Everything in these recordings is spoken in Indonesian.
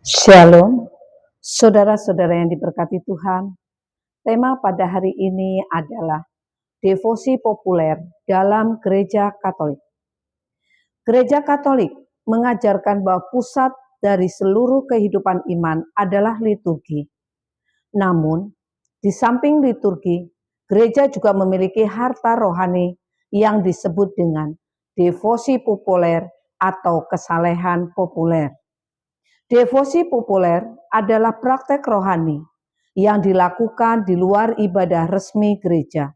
Shalom, saudara-saudara yang diberkati Tuhan. Tema pada hari ini adalah devosi populer dalam Gereja Katolik. Gereja Katolik mengajarkan bahwa pusat dari seluruh kehidupan iman adalah liturgi. Namun, di samping liturgi, gereja juga memiliki harta rohani yang disebut dengan devosi populer atau kesalehan populer. Devosi populer adalah praktek rohani yang dilakukan di luar ibadah resmi gereja.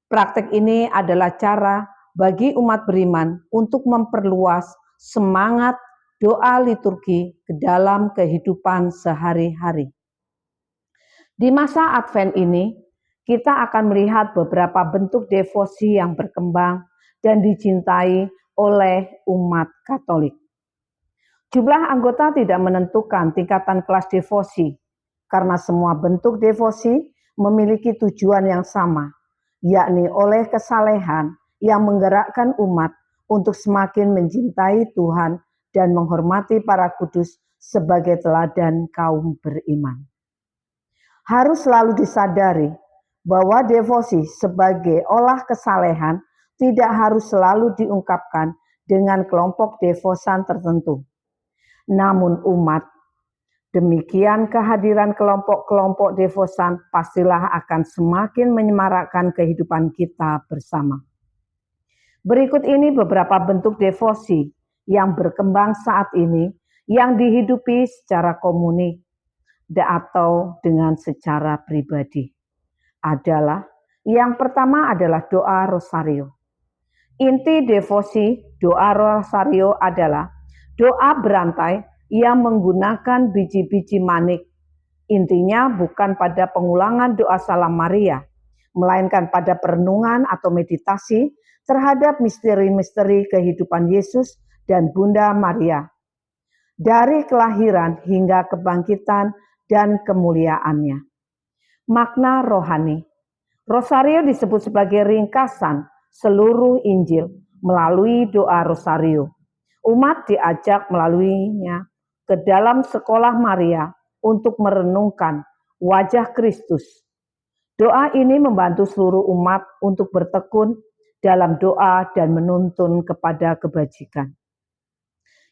Praktek ini adalah cara bagi umat beriman untuk memperluas semangat doa liturgi ke dalam kehidupan sehari-hari. Di masa Advent ini, kita akan melihat beberapa bentuk devosi yang berkembang dan dicintai oleh umat Katolik. Jumlah anggota tidak menentukan tingkatan kelas devosi, karena semua bentuk devosi memiliki tujuan yang sama, yakni oleh kesalehan yang menggerakkan umat untuk semakin mencintai Tuhan dan menghormati para kudus sebagai teladan kaum beriman. Harus selalu disadari bahwa devosi sebagai olah kesalehan tidak harus selalu diungkapkan dengan kelompok devosan tertentu. Namun umat, demikian kehadiran kelompok-kelompok devosan pastilah akan semakin menyemarakkan kehidupan kita bersama. Berikut ini beberapa bentuk devosi yang berkembang saat ini yang dihidupi secara komunik atau dengan secara pribadi. Yang pertama adalah doa rosario. Inti devosi doa rosario adalah doa berantai yang menggunakan biji-biji manik. Intinya bukan pada pengulangan doa Salam Maria, melainkan pada perenungan atau meditasi terhadap misteri-misteri kehidupan Yesus dan Bunda Maria. Dari kelahiran hingga kebangkitan dan kemuliaannya. Makna rohani. Rosario disebut sebagai ringkasan seluruh Injil melalui doa rosario. Umat diajak melaluinya ke dalam sekolah Maria untuk merenungkan wajah Kristus. Doa ini membantu seluruh umat untuk bertekun dalam doa dan menuntun kepada kebajikan.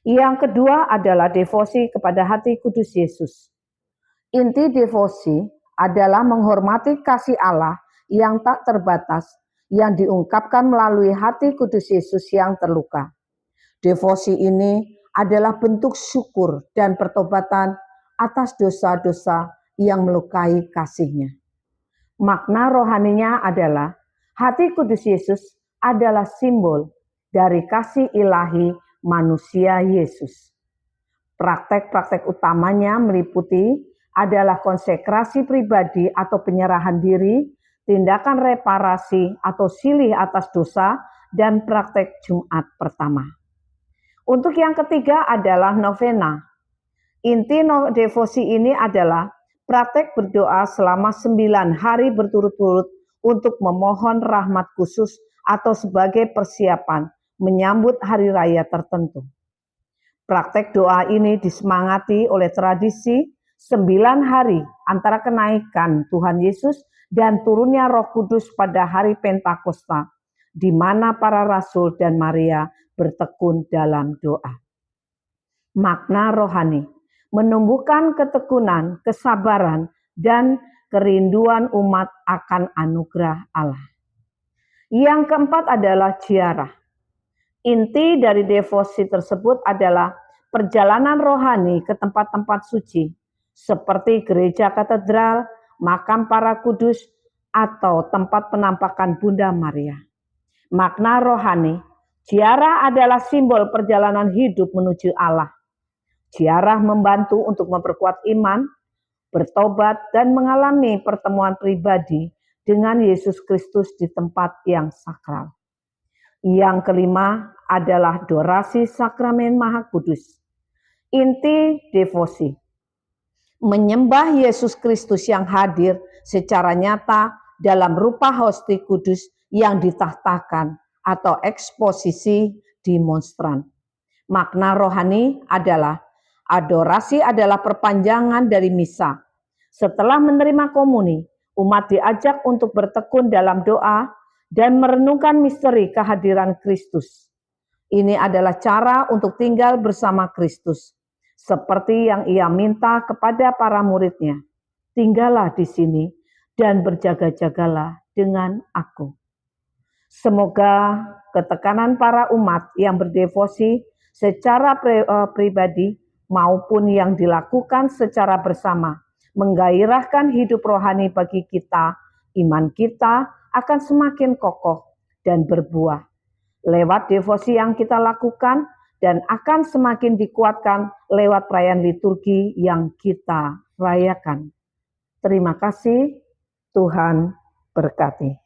Yang kedua adalah devosi kepada hati kudus Yesus. Inti devosi adalah menghormati kasih Allah yang tak terbatas yang diungkapkan melalui hati kudus Yesus yang terluka. Devosi ini adalah bentuk syukur dan pertobatan atas dosa-dosa yang melukai kasih-Nya. Makna rohaninya adalah hati kudus Yesus adalah simbol dari kasih ilahi manusia Yesus. Praktek-praktek utamanya meliputi adalah konsekrasi pribadi atau penyerahan diri, tindakan reparasi atau silih atas dosa, dan praktek Jumat pertama. Untuk yang ketiga adalah novena. Inti devosi ini adalah praktek berdoa selama 9 hari berturut-turut untuk memohon rahmat khusus atau sebagai persiapan menyambut hari raya tertentu. Praktek doa ini disemangati oleh tradisi 9 hari antara kenaikan Tuhan Yesus dan turunnya Roh Kudus pada hari Pentakosta, di mana para rasul dan Maria bertekun dalam doa. Makna rohani, menumbuhkan ketekunan, kesabaran, dan kerinduan umat akan anugerah Allah. Yang keempat adalah ziarah. Inti dari devosi tersebut adalah perjalanan rohani ke tempat-tempat suci, seperti gereja katedral, makam para kudus, atau tempat penampakan Bunda Maria. Makna rohani, ziarah adalah simbol perjalanan hidup menuju Allah. Ziarah membantu untuk memperkuat iman, bertobat, dan mengalami pertemuan pribadi dengan Yesus Kristus di tempat yang sakral. Yang kelima adalah adorasi sakramen Maha Kudus. Inti devosi, menyembah Yesus Kristus yang hadir secara nyata dalam rupa hosti kudus yang ditahtakan atau eksposisi demonstran. Makna rohani adalah Adorasi adalah perpanjangan dari misa. Setelah menerima komuni, umat diajak untuk bertekun dalam doa dan merenungkan misteri kehadiran Kristus. Ini adalah cara untuk tinggal bersama Kristus, seperti yang Ia minta kepada para murid-Nya. Tinggallah di sini dan berjaga-jagalah dengan aku. Semoga ketekanan para umat yang berdevosi secara pribadi maupun yang dilakukan secara bersama menggairahkan hidup rohani bagi kita. Iman kita akan semakin kokoh dan berbuah lewat devosi yang kita lakukan dan akan semakin dikuatkan lewat perayaan liturgi yang kita rayakan. Terima kasih, Tuhan berkati.